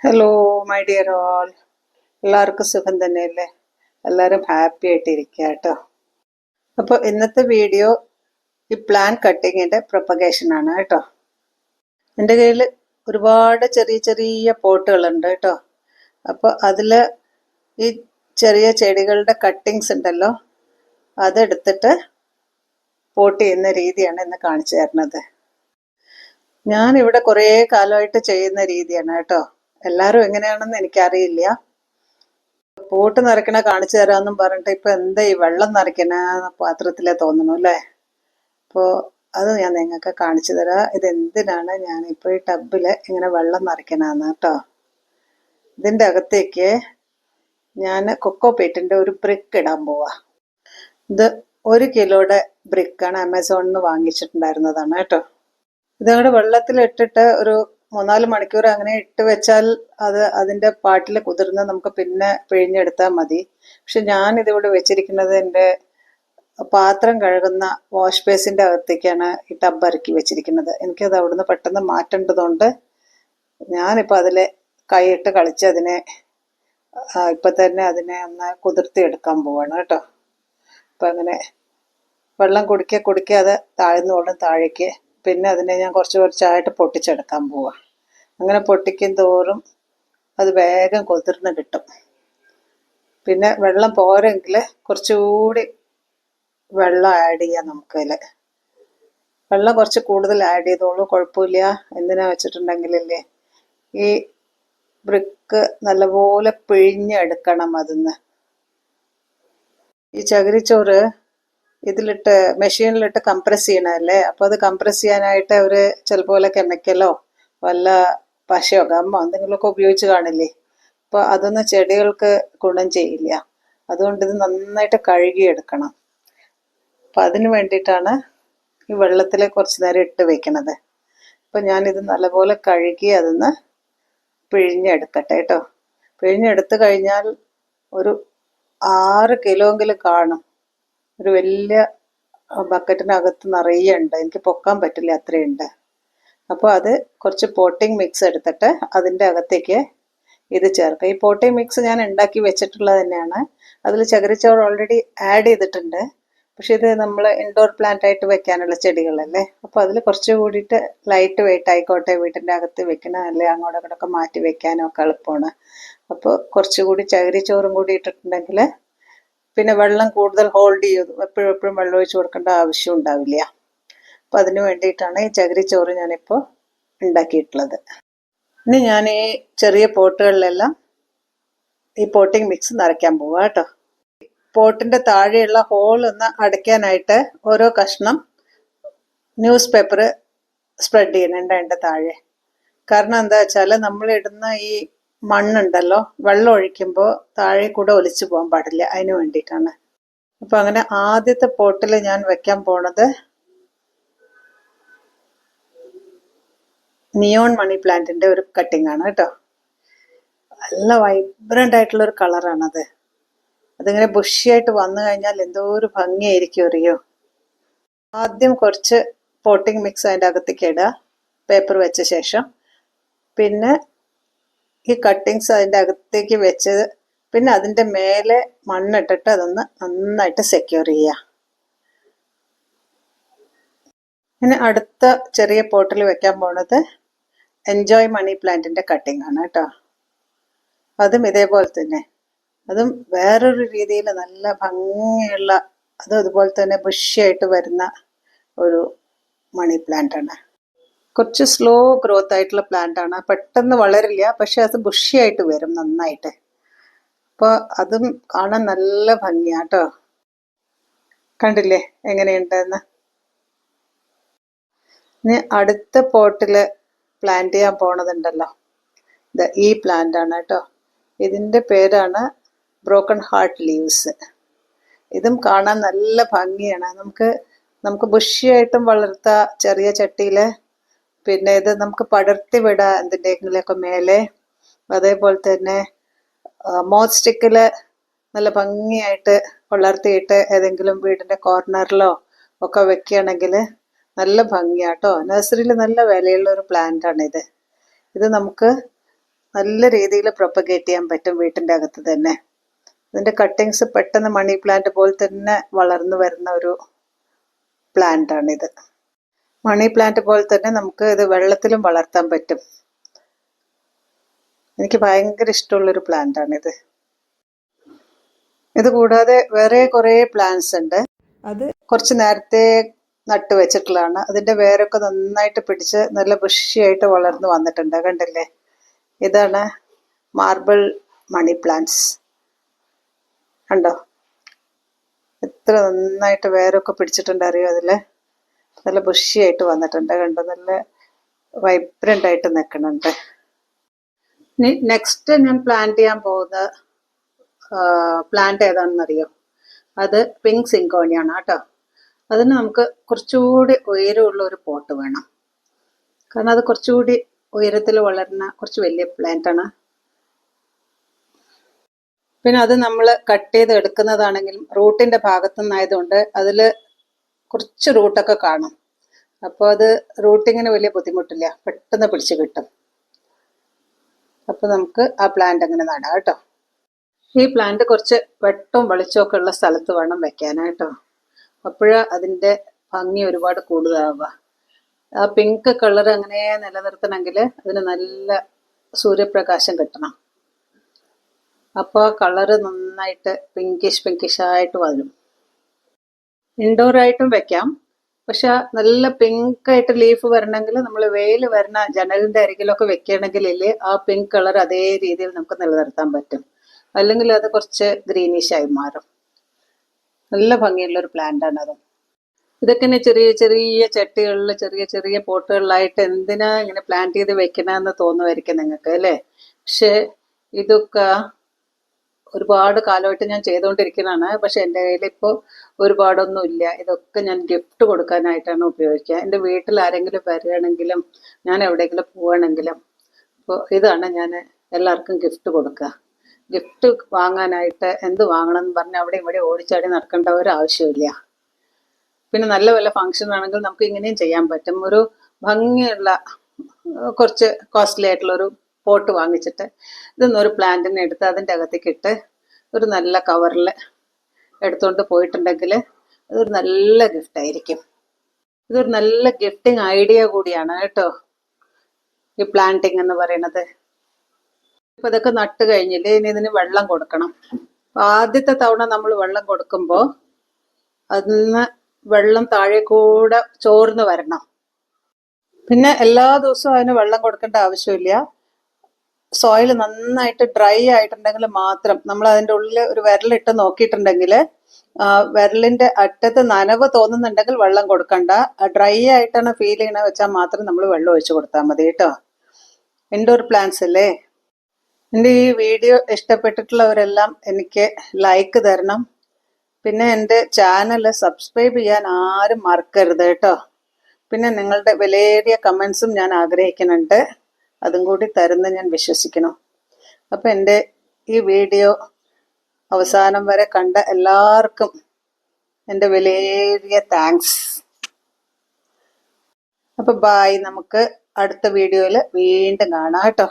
Hello my dear all, എല്ലാവർക്കും സുഖം തന്നെയല്ലേ? എല്ലാവരും ഹാപ്പി ആയിട്ടിരിക്കുക കേട്ടോ. അപ്പോൾ ഇന്നത്തെ വീഡിയോ ഈ പ്ലാൻ കട്ടിങ്ങിൻ്റെ പ്രൊപ്പഗേഷനാണ് കേട്ടോ. എൻ്റെ കയ്യിൽ ഒരുപാട് ചെറിയ ചെറിയ പോട്ടുകളുണ്ട് കേട്ടോ. അപ്പോൾ അതിൽ ഈ ചെറിയ ചെടികളുടെ കട്ടിങ്സ് ഉണ്ടല്ലോ, അതെടുത്തിട്ട് പോട്ട് ചെയ്യുന്ന രീതിയാണ് ഇന്ന് കാണിച്ചു തരുന്നത്. ഞാനിവിടെ കുറേ കാലമായിട്ട് ചെയ്യുന്ന രീതിയാണ് കേട്ടോ. എല്ലാവരും എങ്ങനെയാണെന്ന് എനിക്കറിയില്ല. പോട്ട് നിറയ്ക്കണ കാണിച്ചു തരാമെന്നും പറഞ്ഞിട്ട് ഇപ്പം എന്താ ഈ വെള്ളം നിറയ്ക്കണ പാത്രത്തിലെ തോന്നണു അല്ലേ? അപ്പോൾ അത് ഞാൻ നിങ്ങൾക്ക് കാണിച്ചു തരാം. ഇതെന്തിനാണ് ഞാനിപ്പോൾ ഈ ടബിൽ ഇങ്ങനെ വെള്ളം നിറയ്ക്കണമെന്ന് കേട്ടോ. ഇതിൻ്റെ അകത്തേക്ക് ഞാൻ കൊക്കോ പീറ്റിൻ്റെ ഒരു ബ്രിക്ക് ഇടാൻ പോവാ. ഇത് 1 കിലോയുടെ ബ്രിക്കാണ്, ആമസോണിൽ നിന്ന് വാങ്ങിച്ചിട്ടുണ്ടായിരുന്നതാണ് കേട്ടോ. ഇതങ്ങോട്ട് വെള്ളത്തിലിട്ടിട്ട് ഒരു 3-4 മണിക്കൂർ അങ്ങനെ ഇട്ട് വെച്ചാൽ അതിൻ്റെ പാട്ടിൽ കുതിർന്ന് നമുക്ക് പിന്നെ പിഴിഞ്ഞെടുത്താൽ മതി. പക്ഷെ ഞാനിതിവിടെ വെച്ചിരിക്കുന്നത് എൻ്റെ പാത്രം കഴുകുന്ന വാഷ് ബേസിൻ്റെ അകത്തേക്കാണ് ഈ ടബ് ഇറക്കി വെച്ചിരിക്കുന്നത്. എനിക്കത് അവിടുന്ന് പെട്ടെന്ന് മാറ്റേണ്ടതുകൊണ്ട് ഞാനിപ്പോൾ അതിൽ കൈയിട്ട് കളിച്ച് അതിനെ ഇപ്പം തന്നെ അതിനെ ഒന്ന് കുതിർത്തി എടുക്കാൻ പോവാണ് കേട്ടോ. അപ്പം അങ്ങനെ വെള്ളം കുടിക്കെ അത് താഴ്ന്നോളും താഴേക്ക്. പിന്നെ അതിനെ ഞാൻ കുറച്ചായിട്ട് പൊട്ടിച്ചെടുക്കാൻ പോവാം. അങ്ങനെ പൊട്ടിക്കും തോറും അത് വേഗം കുതിർന്ന് കിട്ടും. പിന്നെ വെള്ളം പോരെങ്കിൽ കുറച്ചുകൂടി വെള്ളം ആഡ് ചെയ്യാം നമുക്കതിൽ. വെള്ളം കുറച്ച് കൂടുതൽ ആഡ് ചെയ്തോളൂ, കുഴപ്പമില്ല. എന്തിനാ വെച്ചിട്ടുണ്ടെങ്കിലല്ലേ ഈ ബ്രിക്ക് നല്ലപോലെ പിഴിഞ്ഞെടുക്കണം അതിന്ന്. ഈ ചകിരിച്ചോറ് ഇതിലിട്ട് മെഷീനിലിട്ട് കംപ്രസ് ചെയ്യണമല്ലേ. അപ്പോൾ അത് കംപ്രസ് ചെയ്യാനായിട്ട് അവർ ചിലപ്പോൾ വല്ല കെമിക്കലോ വല്ല പശയോ ഗമ്മോ എന്തെങ്കിലുമൊക്കെ ഉപയോഗിച്ച് കാണില്ലേ. അപ്പോൾ അതൊന്നും ചെടികൾക്ക് ഗുണം ചെയ്യില്ല. അതുകൊണ്ട് ഇത് നന്നായിട്ട് കഴുകിയെടുക്കണം. അപ്പം അതിന് വേണ്ടിയിട്ടാണ് ഈ വെള്ളത്തിൽ കുറച്ച് നേരം ഇട്ട് വെക്കണത്. അപ്പം ഞാനിത് നല്ലപോലെ കഴുകി അതിന്ന് പിഴിഞ്ഞെടുക്കട്ടെ കേട്ടോ. പിഴിഞ്ഞെടുത്ത് കഴിഞ്ഞാൽ ഒരു 6 കിലോയെങ്കിലും കാണും. ഒരു വലിയ ബക്കറ്റിനകത്ത് നിറയെ ഉണ്ട്, എനിക്ക് പൊക്കാൻ പറ്റില്ല, അത്രയുണ്ട്. അപ്പോൾ അത് കുറച്ച് പോട്ടിംഗ് മിക്സ് എടുത്തിട്ട് അതിൻ്റെ അകത്തേക്ക് ഇത് ചേർക്കുക. ഈ പോട്ടിംഗ് മിക്സ് ഞാൻ ഉണ്ടാക്കി വെച്ചിട്ടുള്ളത് തന്നെയാണ്. അതിൽ ചകിരിച്ചോറ് ഓൾറെഡി ആഡ് ചെയ്തിട്ടുണ്ട്. പക്ഷെ ഇത് നമ്മൾ ഇൻഡോർ പ്ലാന്റ് ആയിട്ട് വെക്കാനുള്ള ചെടികളല്ലേ. അപ്പോൾ അതിൽ കുറച്ച് കൂടിയിട്ട് ലൈറ്റ് വെയിറ്റ് ആയിക്കോട്ടെ, വീട്ടിൻ്റെ അകത്ത് വെക്കണം, അല്ലെ അങ്ങോട്ടൊക്കെ മാറ്റി വെക്കാനും ഒക്കെ എളുപ്പമാണ്. അപ്പോൾ കുറച്ചുകൂടി ചകിരിച്ചോറും കൂടി ഇട്ടിട്ടുണ്ടെങ്കിൽ പിന്നെ വെള്ളം കൂടുതൽ ഹോൾഡ് ചെയ്തു എപ്പോഴും വെള്ളം ഒഴിച്ച് കൊടുക്കേണ്ട ആവശ്യം ഉണ്ടാവില്ല. അപ്പോൾ അതിന് വേണ്ടിയിട്ടാണ് ഈ ചകിരിച്ചോറ് ഞാനിപ്പോൾ ഉണ്ടാക്കിയിട്ടുള്ളത്. ഇനി ഞാൻ ഈ ചെറിയ പോട്ടുകളിലെല്ലാം ഈ പോട്ടിംഗ് മിക്സ് നിറയ്ക്കാൻ പോവാം കേട്ടോ. പോട്ടിൻ്റെ താഴെയുള്ള ഹോൾ ഒന്ന് അടയ്ക്കാനായിട്ട് ഓരോ കഷ്ണം ന്യൂസ് പേപ്പർ സ്പ്രെഡ് ചെയ്യുന്നുണ്ട് അതിൻ്റെ താഴെ. കാരണം എന്താ വെച്ചാൽ നമ്മളിടുന്ന ഈ മണ്ണുണ്ടല്ലോ, വെള്ളം ഒഴിക്കുമ്പോൾ താഴെ കൂടെ ഒലിച്ചു പോകാൻ പാടില്ല, അതിന് വേണ്ടിയിട്ടാണ്. അപ്പം അങ്ങനെ ആദ്യത്തെ പോട്ടിൽ ഞാൻ വെക്കാൻ പോണത് നിയോൺ മണി പ്ലാന്റിൻ്റെ ഒരു കട്ടിംഗ് ആണ് കേട്ടോ. നല്ല വൈബ്രൻ്റ് ആയിട്ടുള്ളൊരു കളറാണത്. അതിങ്ങനെ ബുഷിയായിട്ട് വന്നു കഴിഞ്ഞാൽ എന്തോ ഒരു ഭംഗിയായിരിക്കും അറിയോ. ആദ്യം കുറച്ച് പോട്ടിംഗ് മിക്സ് അതിൻ്റെ അകത്തേക്ക് ഇടുക, പേപ്പർ വെച്ച ശേഷം. പിന്നെ ഈ കട്ടിങ്സ് അതിൻ്റെ അകത്തേക്ക് വെച്ച് പിന്നെ അതിൻ്റെ മേലെ മണ്ണിട്ടിട്ട് അതൊന്ന് നന്നായിട്ട് സെക്യൂർ ചെയ്യുക. പിന്നെ അടുത്ത ചെറിയ പോട്ടിൽ വെക്കാൻ പോണത് എൻജോയ് മണി പ്ലാന്റിൻ്റെ കട്ടിംഗ് ആണ് കേട്ടോ. അതും ഇതേപോലെ തന്നെ, അതും വേറൊരു രീതിയിൽ നല്ല ഭംഗിയുള്ള, അതും അതുപോലെ തന്നെ ബുഷിയായിട്ട് വരുന്ന ഒരു മണി പ്ലാന്റ് ആണ്. കുറച്ച് സ്ലോ ഗ്രോത്ത് ആയിട്ടുള്ള പ്ലാന്റ് ആണ്, പെട്ടെന്ന് വളരില്ല, പക്ഷെ അത് ബുഷിയായിട്ട് വരും നന്നായിട്ട്. അപ്പോൾ അതും കാണാൻ നല്ല ഭംഗിയാട്ടോ. കണ്ടില്ലേ എങ്ങനെയുണ്ടെന്ന്. ഇനി അടുത്ത പോട്ടിൽ പ്ലാന്റ് ചെയ്യാൻ പോണതുണ്ടല്ലോ, ഇത് ഈ പ്ലാന്റ് ആണ് കേട്ടോ. ഇതിൻ്റെ പേരാണ് ബ്രോക്കൺ ഹാർട്ട് ലീവ്സ്. ഇതും കാണാൻ നല്ല ഭംഗിയാണ്. നമുക്ക് ബുഷിയായിട്ടും വളർത്താം ചെറിയ ചട്ടിയിൽ. പിന്നെ ഇത് നമുക്ക് പടർത്തി വിടാം എന്തിൻ്റെങ്കിലൊക്കെ മേലെ. അതേപോലെ തന്നെ മോത്ത് സ്റ്റിക്കിൽ നല്ല ഭംഗിയായിട്ട് വളർത്തിയിട്ട് ഏതെങ്കിലും വീടിൻ്റെ കോർണറിലോ ഒക്കെ വെക്കുകയാണെങ്കിൽ നല്ല ഭംഗിയാട്ടോ. നഴ്സറിയിൽ നല്ല വിലയുള്ള ഒരു പ്ലാന്റാണിത്. ഇത് നമുക്ക് നല്ല രീതിയിൽ പ്രൊപ്പഗേറ്റ് ചെയ്യാൻ പറ്റും വീട്ടിൻ്റെ അകത്ത് തന്നെ. ഇതിൻ്റെ കട്ടിങ്സ് പെട്ടെന്ന് മണി പ്ലാന്റ് പോലെ തന്നെ വളർന്നു വരുന്ന ഒരു പ്ലാന്റ് ആണിത്. മണി പ്ലാന്റ് പോലെ തന്നെ നമുക്ക് ഇത് വെള്ളത്തിലും വളർത്താൻ പറ്റും. എനിക്ക് ഭയങ്കര ഇഷ്ടമുള്ളൊരു പ്ലാന്റ് ആണിത്. ഇത് കൂടാതെ വേറെ കുറേ പ്ലാന്റ്സ് ഉണ്ട്. അത് കുറച്ച് നേരത്തെ നട്ടു വെച്ചിട്ടുള്ളതാണ്. അതിൻ്റെ വേരൊക്കെ നന്നായിട്ട് പിടിച്ച് നല്ല ബുഷിയായിട്ട് വളർന്നു വന്നിട്ടുണ്ട്. കണ്ടില്ലേ, ഇതാണ് മാർബിൾ മണി പ്ലാന്റ്സ്. കണ്ടോ എത്ര നന്നായിട്ട് വേരൊക്കെ പിടിച്ചിട്ടുണ്ട് അറിയോ. അതിൽ നല്ല ബുഷിയായിട്ട് വന്നിട്ടുണ്ട്. കണ്ടോ, നല്ല വൈബ്രൻ്റ് ആയിട്ട് നിൽക്കുന്നുണ്ട്. ഇനി നെക്സ്റ്റ് ഞാൻ പ്ലാന്റ് ചെയ്യാൻ പോകുന്ന പ്ലാന്റ് ഏതാണെന്നറിയോ? അത് പിങ്ക് സിങ്കോണിയാണ് കേട്ടോ. അതിന് നമുക്ക് കുറച്ചുകൂടി ഉയരമുള്ള ഒരു പോട്ട് വേണം. കാരണം അത് കുറച്ചുകൂടി ഉയരത്തിൽ വളരുന്ന കുറച്ച് വലിയ പ്ലാന്റാണ്. പിന്നെ അത് നമ്മൾ കട്ട് ചെയ്ത് എടുക്കുന്നതാണെങ്കിലും റൂട്ടിൻ്റെ ഭാഗത്തു നിന്നായതുകൊണ്ട് അതിൽ കുറച്ച് റൂട്ടൊക്കെ കാണും. അപ്പോൾ അത് റൂട്ടിങ്ങിന് വലിയ ബുദ്ധിമുട്ടില്ല, പെട്ടെന്ന് പിടിച്ച് കിട്ടും. അപ്പോൾ നമുക്ക് ആ പ്ലാന്റ് അങ്ങനെ നടാം കേട്ടോ. ഈ പ്ലാന്റ് കുറച്ച് വെട്ടവും വെളിച്ചമൊക്കെ ഉള്ള സ്ഥലത്ത് വേണം വെക്കാനായിട്ടോ. അപ്പോഴാ അതിൻ്റെ ഭംഗി ഒരുപാട് കൂടുതലാവുക. ആ പിങ്ക് കളർ അങ്ങനെ നിലനിർത്തണമെങ്കിൽ അതിന് നല്ല സൂര്യപ്രകാശം കിട്ടണം. അപ്പോൾ ആ കളറ് നന്നായിട്ട് പിങ്കിഷായിട്ട് വരും. ഇൻഡോറായിട്ടും വെക്കാം. പക്ഷെ നല്ല പിങ്കായിട്ട് ലീഫ് വരണമെങ്കിൽ നമ്മൾ വെയിൽ വരുന്ന ജനലിൻ്റെ അരികിലൊക്കെ വെക്കുകയാണെങ്കിൽ ആ പിങ്ക് കളർ അതേ രീതിയിൽ നമുക്ക് നിലനിർത്താൻ പറ്റും. അല്ലെങ്കിൽ അത് കുറച്ച് ഗ്രീനിഷായി മാറും. നല്ല ഭംഗിയുള്ളൊരു പ്ലാന്റാണ് അത്. ഇതൊക്കെ ചെറിയ ചെറിയ ചട്ടികളിൽ ചെറിയ ചെറിയ പോട്ടുകളിലായിട്ട് എന്തിനാ ഇങ്ങനെ പ്ലാന്റ് ചെയ്ത് വെക്കണമെന്ന് തോന്നുമായിരിക്കും നിങ്ങൾക്ക് അല്ലേ. പക്ഷെ ഇതൊക്കെ ഒരുപാട് കാലമായിട്ട് ഞാൻ ചെയ്തുകൊണ്ടിരിക്കുന്നതാണ്. പക്ഷെ എൻ്റെ കയ്യിൽ ഇപ്പോൾ ഒരുപാടൊന്നും ഇല്ല. ഇതൊക്കെ ഞാൻ ഗിഫ്റ്റ് കൊടുക്കാനായിട്ടാണ് ഉപയോഗിക്കുക. എൻ്റെ വീട്ടിൽ ആരെങ്കിലും വരികയാണെങ്കിലും ഞാൻ എവിടെയെങ്കിലും പോവുകയാണെങ്കിലും അപ്പോൾ ഇതാണ് ഞാൻ എല്ലാവർക്കും ഗിഫ്റ്റ് കൊടുക്കുക. ഗിഫ്റ്റ് വാങ്ങാനായിട്ട് എന്ത് വാങ്ങണം എന്ന് പറഞ്ഞാൽ അവിടെ ഇവിടെ ഓടിച്ചാടി നടക്കേണ്ട ഒരു ആവശ്യമില്ല. പിന്നെ നല്ല വല്ല ഫങ്ഷൻ ആണെങ്കിൽ നമുക്ക് ഇങ്ങനെയും ചെയ്യാൻ പറ്റും. ഒരു ഭംഗിയുള്ള കുറച്ച് കോസ്റ്റ്ലി ആയിട്ടുള്ളൊരു പോട്ട് വാങ്ങിച്ചിട്ട് ഇതൊന്നൊരു പ്ലാന്റിനെ എടുത്ത് അതിൻ്റെ അകത്തേക്ക് ഇട്ട് ഒരു നല്ല കവറിൽ എടുത്തുകൊണ്ട് പോയിട്ടുണ്ടെങ്കിൽ അതൊരു നല്ല ഗിഫ്റ്റായിരിക്കും. ഇതൊരു നല്ല ഗിഫ്റ്റിംഗ് ഐഡിയ കൂടിയാണ് കേട്ടോ ഈ പ്ലാന്റിങ് എന്ന് പറയുന്നത്. ഇപ്പം ഇതൊക്കെ നട്ട് കഴിഞ്ഞില്ലേ, ഇനി ഇതിന് വെള്ളം കൊടുക്കണം. ആദ്യത്തെ തവണ നമ്മൾ വെള്ളം കൊടുക്കുമ്പോൾ അതിന് വെള്ളം താഴെ കൂടെ ചോർന്ന് വരണം. പിന്നെ എല്ലാ ദിവസവും അതിന് വെള്ളം കൊടുക്കേണ്ട ആവശ്യമില്ല. സോയിൽ നന്നായിട്ട് ഡ്രൈ ആയിട്ടുണ്ടെങ്കിൽ മാത്രം നമ്മൾ അതിൻ്റെ ഉള്ളിൽ ഒരു വിരലിട്ട് നോക്കിയിട്ടുണ്ടെങ്കിൽ വിരലിൻ്റെ അറ്റത്ത് നനവ് തോന്നുന്നുണ്ടെങ്കിൽ വെള്ളം കൊടുക്കണ്ട. ഡ്രൈ ആയിട്ടാണ് ഫീൽ ചെയ്യണ വെച്ചാൽ മാത്രം നമ്മൾ വെള്ളം ഒഴിച്ചു കൊടുത്താൽ മതി കേട്ടോ. ഇൻഡോർ പ്ലാന്റ്സ് അല്ലേ. എൻ്റെ ഈ വീഡിയോ ഇഷ്ടപ്പെട്ടിട്ടുള്ളവരെല്ലാം എനിക്ക് ലൈക്ക് തരണം. പിന്നെ എൻ്റെ ചാനൽ സബ്സ്ക്രൈബ് ചെയ്യാൻ ആരും മറക്കരുത് കേട്ടോ. പിന്നെ നിങ്ങളുടെ വിലയേറിയ കമൻസും ഞാൻ ആഗ്രഹിക്കുന്നുണ്ട്. അതും കൂടി തരുന്ന ഞാൻ വിശ്വസിക്കുന്നു. അപ്പം എൻ്റെ ഈ വീഡിയോ അവസാനം വരെ കണ്ട എല്ലാവർക്കും എൻ്റെ വിലയേറിയ താങ്ക്സ്. അപ്പം ബായ്. നമുക്ക് അടുത്ത വീഡിയോയിൽ വീണ്ടും കാണാം കേട്ടോ.